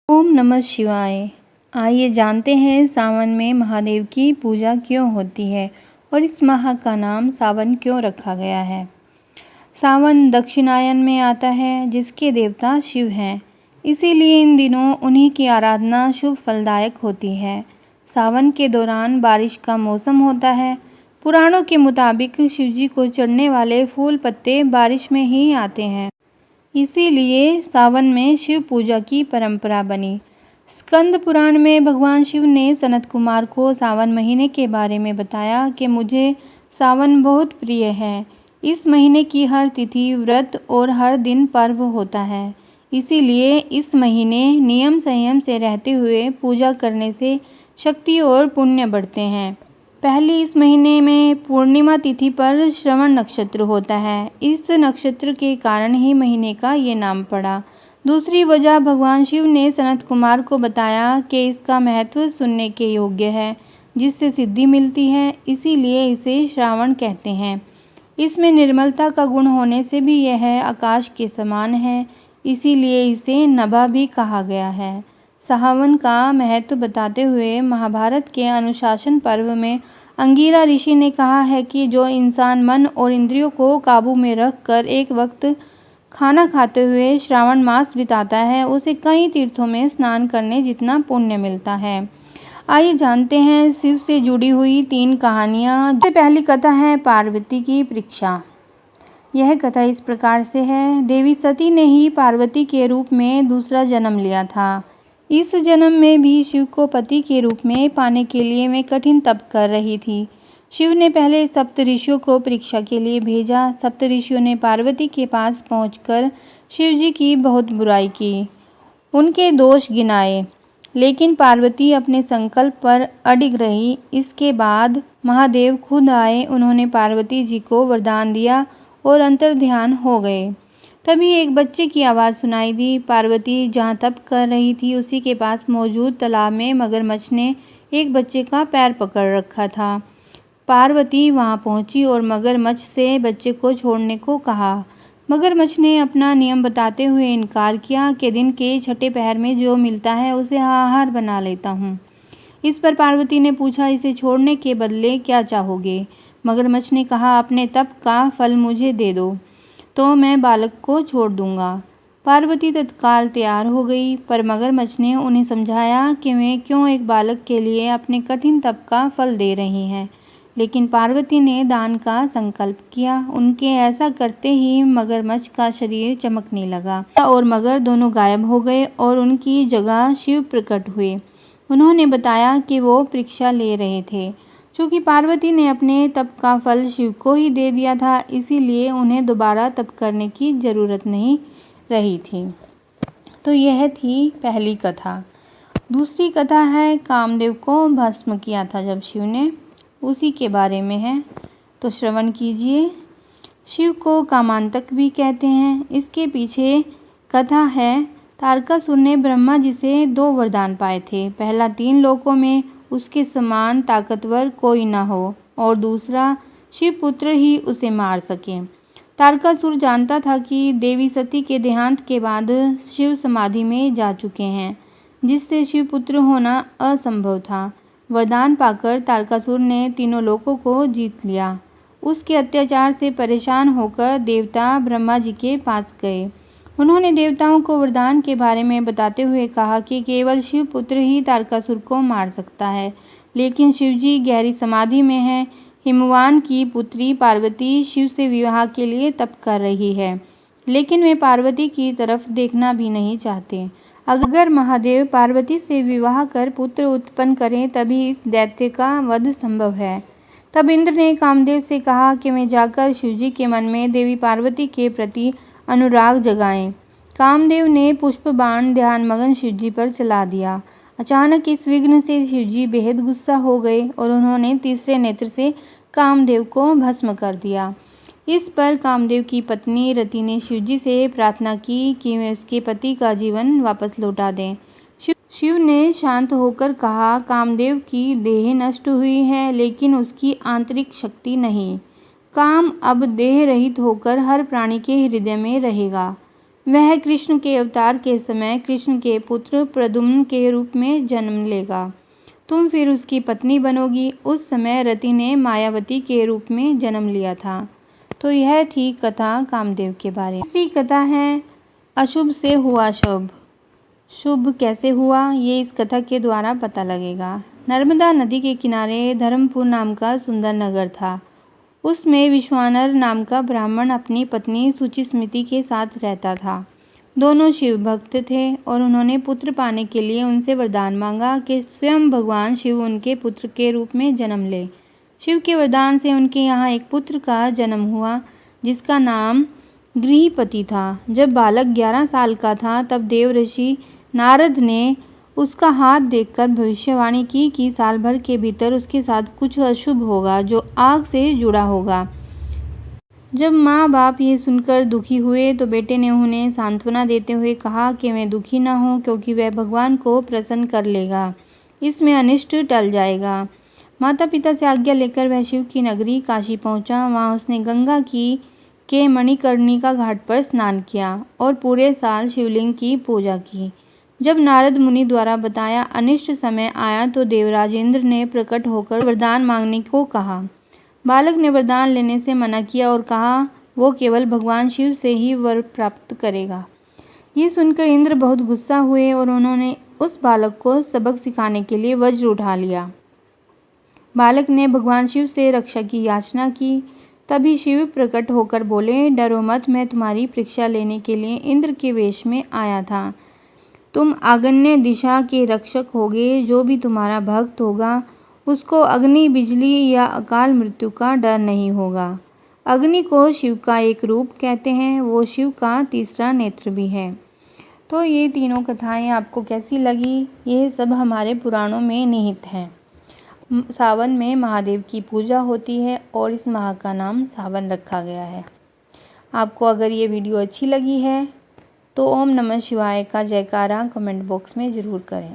ओम नमः शिवाय। आइए जानते हैं सावन में महादेव की पूजा क्यों होती है और इस माह का नाम सावन क्यों रखा गया है। सावन दक्षिणायन में आता है जिसके देवता शिव हैं, इसीलिए इन दिनों उन्हीं की आराधना शुभ फलदायक होती है। सावन के दौरान बारिश का मौसम होता है। पुराणों के मुताबिक शिवजी को चढ़ने वाले फूल पत्ते बारिश में ही आते हैं, इसीलिए सावन में शिव पूजा की परंपरा बनी। स्कंद पुराण में भगवान शिव ने सनत कुमार को सावन महीने के बारे में बताया कि मुझे सावन बहुत प्रिय है। इस महीने की हर तिथि, व्रत और हर दिन पर्व होता है, इसीलिए इस महीने नियम संयम से रहते हुए पूजा करने से शक्ति और पुण्य बढ़ते हैं। पहली इस महीने में पूर्णिमा तिथि पर श्रवण नक्षत्र होता है। इस नक्षत्र के कारण ही महीने का ये नाम पड़ा। दूसरी वजह भगवान शिव ने सनत कुमार को बताया कि इसका महत्व सुनने के योग्य है, जिससे सिद्धि मिलती है, इसीलिए इसे श्रावण कहते हैं। इसमें निर्मलता का गुण होने से भी यह आकाश के समान है, इसीलिए इसे नभा भी कहा गया है। सावन का महत्व बताते हुए महाभारत के अनुशासन पर्व में अंगिरा ऋषि ने कहा है कि जो इंसान मन और इंद्रियों को काबू में रख कर एक वक्त खाना खाते हुए श्रावण मास बिताता है, उसे कई तीर्थों में स्नान करने जितना पुण्य मिलता है। आइए जानते हैं शिव से जुड़ी हुई 3 कहानियाँ। सबसे पहली कथा है पार्वती की परीक्षा। यह कथा इस प्रकार से है। देवी सती ने ही पार्वती के रूप में दूसरा जन्म लिया था। इस जन्म में भी शिव को पति के रूप में पाने के लिए मैं कठिन तप कर रही थी। शिव ने पहले सप्तऋषियों को परीक्षा के लिए भेजा। सप्तऋषियों ने पार्वती के पास पहुंचकर शिव जी की बहुत बुराई की, उनके दोष गिनाए, लेकिन पार्वती अपने संकल्प पर अडिग रही। इसके बाद महादेव खुद आए। उन्होंने पार्वती जी को वरदान दिया और अंतर्ध्यान हो गए। तभी एक बच्चे की आवाज़ सुनाई दी। पार्वती जहाँ तप कर रही थी उसी के पास मौजूद तालाब में मगरमच्छ ने एक बच्चे का पैर पकड़ रखा था। पार्वती वहाँ पहुँची और मगरमच्छ से बच्चे को छोड़ने को कहा। मगरमच्छ ने अपना नियम बताते हुए इनकार किया कि दिन के छठे पहर में जो मिलता है उसे आहार बना लेता हूँ। इस पर पार्वती ने पूछा, इसे छोड़ने के बदले क्या चाहोगे? मगरमच्छ ने कहा, अपने तप का फल मुझे दे दो तो मैं बालक को छोड़ दूंगा। पार्वती तत्काल तैयार हो गई, पर मगरमच्छ ने उन्हें समझाया कि वे क्यों एक बालक के लिए अपने कठिन तप का फल दे रही हैं। लेकिन पार्वती ने दान का संकल्प किया। उनके ऐसा करते ही मगरमच्छ का शरीर चमकने लगा और मगर दोनों गायब हो गए और उनकी जगह शिव प्रकट हुए। उन्होंने बताया कि वो परीक्षा ले रहे थे। चूँकि पार्वती ने अपने तप का फल शिव को ही दे दिया था, इसीलिए उन्हें दोबारा तप करने की ज़रूरत नहीं रही थी। तो यह थी पहली कथा। दूसरी कथा है कामदेव को भस्म किया था जब शिव ने, उसी के बारे में है, तो श्रवण कीजिए। शिव को कामांतक भी कहते हैं। इसके पीछे कथा है। तारकासुर ने ब्रह्मा जी से 2 वरदान पाए थे। पहला 3 लोकों में उसके समान ताकतवर कोई न हो और दूसरा शिवपुत्र ही उसे मार सके। तारकासुर जानता था कि देवी सती के देहांत के बाद शिव समाधि में जा चुके हैं, जिससे शिवपुत्र होना असंभव था। वरदान पाकर तारकासुर ने तीनों लोकों को जीत लिया। उसके अत्याचार से परेशान होकर देवता ब्रह्मा जी के पास गए। उन्होंने देवताओं को वरदान के बारे में बताते हुए कहा कि केवल शिवपुत्र ही तारकासुर को मार सकता है, लेकिन शिवजी गहरी समाधि में हैं। हिमवान की पुत्री पार्वती शिव से विवाह के लिए तप कर रही है, लेकिन वे पार्वती की तरफ देखना भी नहीं चाहते। अगर महादेव पार्वती से विवाह कर पुत्र उत्पन्न करें तभी इस दैत्य का वध संभव है। तब इंद्र ने कामदेव से कहा कि वे जाकर शिवजी के मन में देवी पार्वती के प्रति अनुराग जगाएं। कामदेव ने पुष्प बाण ध्यान मगन शिवजी पर चला दिया। अचानक इस विघ्न से शिवजी बेहद गुस्सा हो गए और उन्होंने तीसरे नेत्र से कामदेव को भस्म कर दिया। इस पर कामदेव की पत्नी रति ने शिवजी से प्रार्थना की कि वे उसके पति का जीवन वापस लौटा दें। शिव ने शांत होकर कहा, कामदेव की देह नष्ट हुई है, लेकिन उसकी आंतरिक शक्ति नहीं। काम अब देह रहित होकर हर प्राणी के हृदय में रहेगा। वह कृष्ण के अवतार के समय कृष्ण के पुत्र प्रद्युम्न के रूप में जन्म लेगा। तुम फिर उसकी पत्नी बनोगी। उस समय रति ने मायावती के रूप में जन्म लिया था। तो यह थी कथा कामदेव के बारे में। तीसरी कथा है अशुभ से हुआ शुभ। शुभ कैसे हुआ ये इस कथा के द्वारा पता लगेगा। नर्मदा नदी के किनारे धर्मपुर नाम का सुंदर नगर था। उसमें विश्वानर नाम का ब्राह्मण अपनी पत्नी सुचिस्मिति के साथ रहता था। दोनों शिव भक्त थे और उन्होंने पुत्र पाने के लिए उनसे वरदान मांगा कि स्वयं भगवान शिव उनके पुत्र के रूप में जन्म ले। शिव के वरदान से उनके यहाँ एक पुत्र का जन्म हुआ जिसका नाम गृहपति था। जब बालक 11 साल का था तब देवऋषि नारद ने उसका हाथ देखकर भविष्यवाणी की कि साल भर के भीतर उसके साथ कुछ अशुभ होगा जो आग से जुड़ा होगा। जब माँ बाप ये सुनकर दुखी हुए तो बेटे ने उन्हें सांत्वना देते हुए कहा कि वे दुखी न हों क्योंकि वह भगवान को प्रसन्न कर लेगा, इसमें अनिष्ट टल जाएगा। माता पिता से आज्ञा लेकर वह शिव की नगरी काशी पहुँचा। वहाँ उसने गंगा के मणिकर्णिका घाट पर स्नान किया और पूरे साल शिवलिंग की पूजा की। जब नारद मुनि द्वारा बताया अनिष्ट समय आया तो देवराज इंद्र ने प्रकट होकर वरदान मांगने को कहा। बालक ने वरदान लेने से मना किया और कहा वो केवल भगवान शिव से ही वर प्राप्त करेगा। ये सुनकर इंद्र बहुत गुस्सा हुए और उन्होंने उस बालक को सबक सिखाने के लिए वज्र उठा लिया। बालक ने भगवान शिव से रक्षा की याचना की। तभी शिव प्रकट होकर बोले, डरो मत, मैं तुम्हारी परीक्षा लेने के लिए इंद्र के वेश में आया था। तुम आग्नेय दिशा के रक्षक होगे। जो भी तुम्हारा भक्त होगा उसको अग्नि, बिजली या अकाल मृत्यु का डर नहीं होगा। अग्नि को शिव का एक रूप कहते हैं, वो शिव का तीसरा नेत्र भी है। तो ये तीनों कथाएं आपको कैसी लगी? ये सब हमारे पुराणों में निहित हैं। सावन में महादेव की पूजा होती है और इस माह का नाम सावन रखा गया है। आपको अगर ये वीडियो अच्छी लगी है तो ओम नमः शिवाय का जयकारा कमेंट बॉक्स में ज़रूर करें।